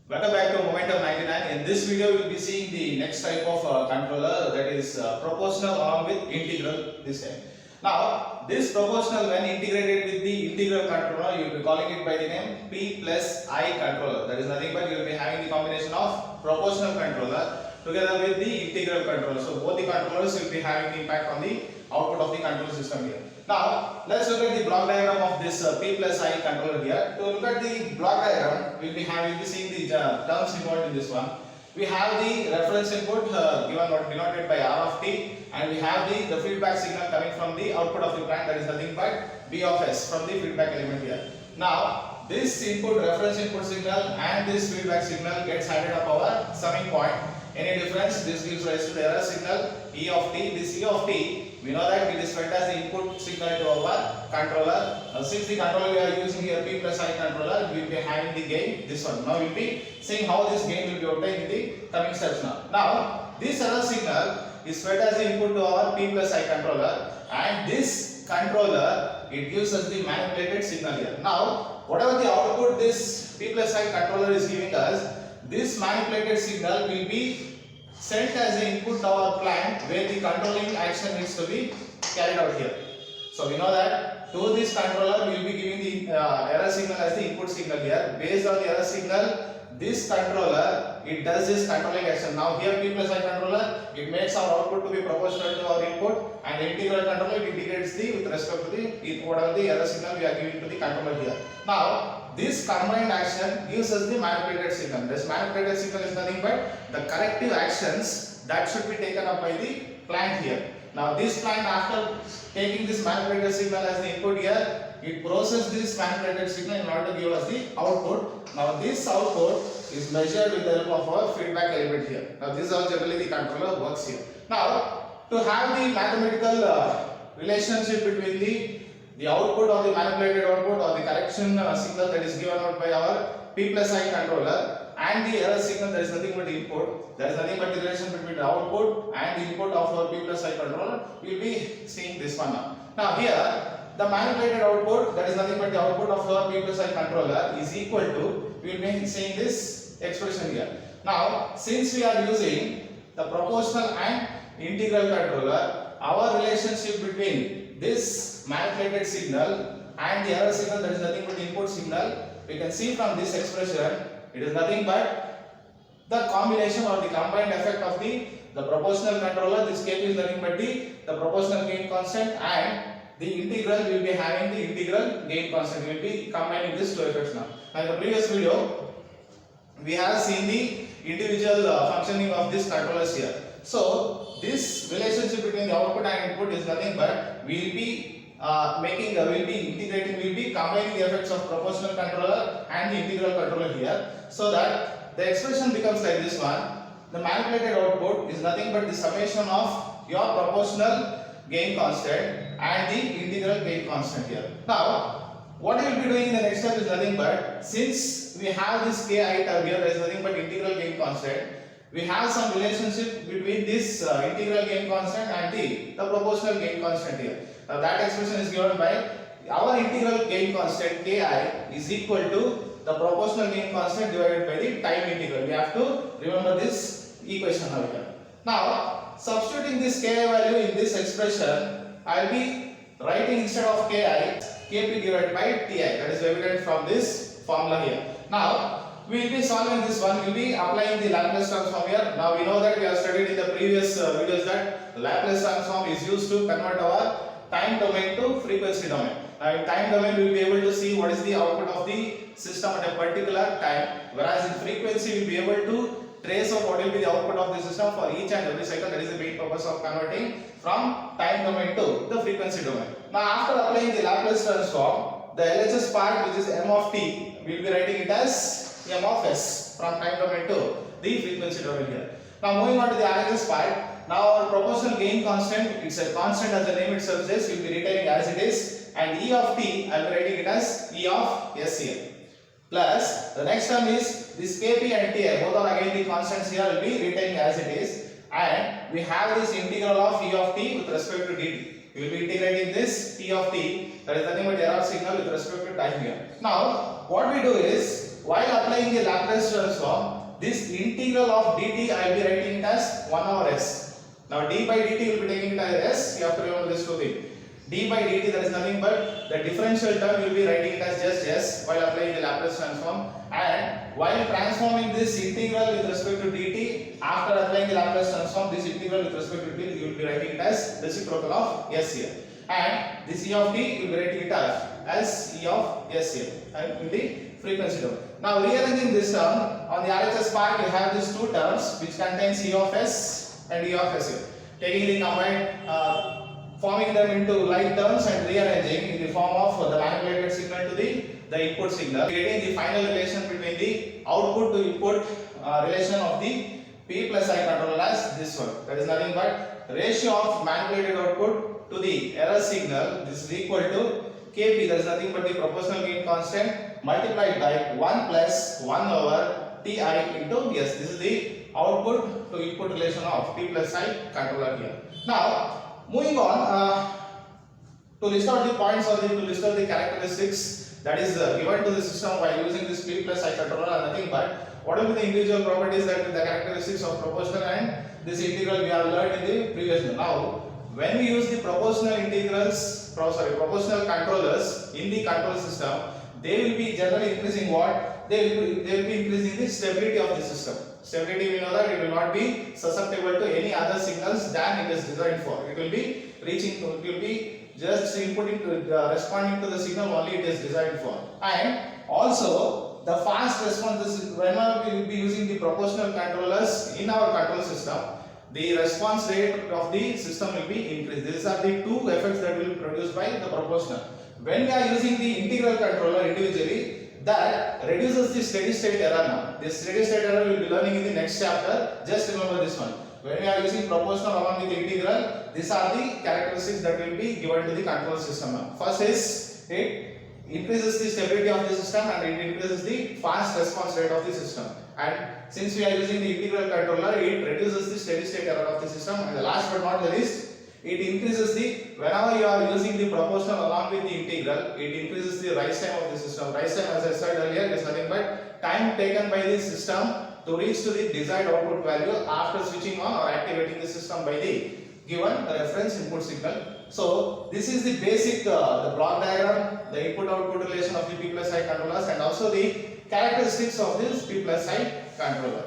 Welcome back to Momentum 99. In this video, we will be seeing the next type of controller, that is proportional along with integral this time. Now, this proportional when integrated with the integral controller, you will be calling it by the name P plus I controller. That is nothing but you will be having the combination of proportional controller together with the integral controller. So both the controllers will be having the impact on the output of the control system here. Now, let's look at the block diagram of this P plus I controller here. To look at the block diagram, we'll be seeing the terms involved in this one. We have the reference input given or denoted by R of t, and we have the feedback signal coming from the output of the plant, that is nothing but B of S from the feedback element here. Now, this input reference input signal and this feedback signal gets added up our summing point. Any difference, this gives rise to the error signal E of t. This E of t, we know that it is fed as the input signal to our controller. Since the controller we are using here P plus I controller, we will be having the gain this one. Now we will be seeing how this gain will be obtained in the coming steps now. Now this error signal is fed as the input to our P plus I controller, and this controller, it gives us the manipulated signal here. Now whatever the output this P plus I controller is giving us, this manipulated signal will be sent as the input to our plant where the controlling action needs to be carried out here. So we know that to this controller we will be giving the error signal as the input signal here. Based on the error signal, this controller, it does this controlling action. Now here P plus I controller, it makes our output to be proportional to our input, and the integral controller, it integrates the with respect to the whatever the error signal we are giving to the controller here. Now this combined action gives us the manipulated signal. This manipulated signal is nothing but the corrective actions that should be taken up by the plant here. Now this plant, after taking this manipulated signal as the input here, it processes this manipulated signal in order to give us the output. Now this output is measured with the help of our feedback element here. Now this is how generally the controller works here. Now to have the mathematical relationship between the output of the manipulated output or the correction signal that is given out by our P plus I controller and the error signal, that is nothing but the input, there is nothing but the relation between the output and the input of our P plus I controller. We will be seeing this one now. Now here the manipulated output, that is nothing but the output of our P plus I controller, is equal to, we will be seeing this expression here. Now since we are using the proportional and integral controller, our relationship between this manipulated signal and the error signal, that is nothing but the input signal, we can see from this expression, it is nothing but the combination or the combined effect of the proportional controller. This Kp is nothing but the proportional gain constant, and the integral will be having the integral gain constant. We will be combining these two effects now. Now in the previous video, we have seen the individual functioning of these controllers here. So this relationship between the output and input is nothing but we will be integrating, we will be combining the effects of proportional controller and the integral controller here, so that the expression becomes like this one. The manipulated output is nothing but the summation of your proportional gain constant and the integral gain constant here. Now what we will be doing in the next step is nothing but, since we have this Ki term here, there is nothing but integral gain constant, we have some relationship between this integral gain constant and the proportional gain constant here. Now that expression is given by our integral gain constant Ki is equal to the proportional gain constant divided by the time integral. We have to remember this equation now here. Now substituting this Ki value in this expression, I will be writing instead of Ki, Kp divided by Ti. That is evident from this formula here. Now we will be solving this one, we will be applying the Laplace transform here. Now we know that we have studied in the previous videos that Laplace transform is used to convert our time domain to frequency domain. Now in time domain we will be able to see what is the output of the system at a particular time, whereas in frequency we will be able to trace out what will be the output of the system for each and every cycle. That is the main purpose of converting from time domain to the frequency domain. Now after applying the Laplace transform, the LHS part, which is m of t, we will be writing it as m of s from time domain to the frequency domain here. Now moving on to the RHS part. Now our proportional gain constant, it's a constant as the name itself says, we will be retaining as it is, and E of t, I will be writing it as E of s here. Plus the next term is this Kp and Ti, both are again the constants here, will be retaining as it is, and we have this integral of E of t with respect to dt. We will be integrating this P of t, that is nothing but error signal with respect to time here. Now what we do is, while applying the Laplace transform, this integral of dt I will be writing it as 1 over s. Now d by dt will be taking it as s. You have to remember this two things. D by dt, that is nothing but the differential term, you will be writing it as just s while applying the Laplace transform, and while transforming this integral with respect to dt, after applying the Laplace transform, this integral with respect to dt, you will be writing it as reciprocal of s here, and this e of t you will be writing it as e of s here, and in the frequency term. Now rearranging this term, on the RHS part we have these two terms which contains e of s and e of s here. Taking the combined forming them into like terms and rearranging in the form of the manipulated signal to the input signal, getting the final relation between the output to input relation of the P plus I controller as this one. That is nothing but ratio of manipulated output to the error signal. This is equal to Kp, that is nothing but the proportional gain constant multiplied by 1 plus 1 over Ti into S. This is the output to input relation of P plus I controller here. Now moving on, to list out the points or to list out the characteristics that is given to the system by using this P plus I controller are nothing but what will be the individual properties, that the characteristics of proportional and this integral we have learned in the previous one. Now when we use the proportional proportional controllers in the control system, they will be generally increasing what? They will be increasing the stability of the system. Stability, we know that it will not be susceptible to any other signals than it is designed for. It will be just inputting to responding to the signal only it is designed for. And also the fast response, whenever we will be using the proportional controllers in our control system, the response rate of the system will be increased. These are the two effects that will be produced by the proportional. When we are using the integral controller individually, that reduces the steady state error now. This steady state error we will be learning in the next chapter. Just remember this one. When we are using proportional along with integral, these are the characteristics that will be given to the control system now. First is it increases the stability of the system and it increases the fast response rate of the system. And since we are using the integral controller, it reduces the steady state error of the system. And the last but not the least, it increases the, whenever you are using the proportional along with the integral, it increases the rise time of the system. Rise time, as I said earlier, is nothing but time taken by the system to reach to the desired output value after switching on or activating the system by the given reference input signal. So this is the basic the block diagram, the input output relation of the P plus I controllers, and also the characteristics of this P plus I controller.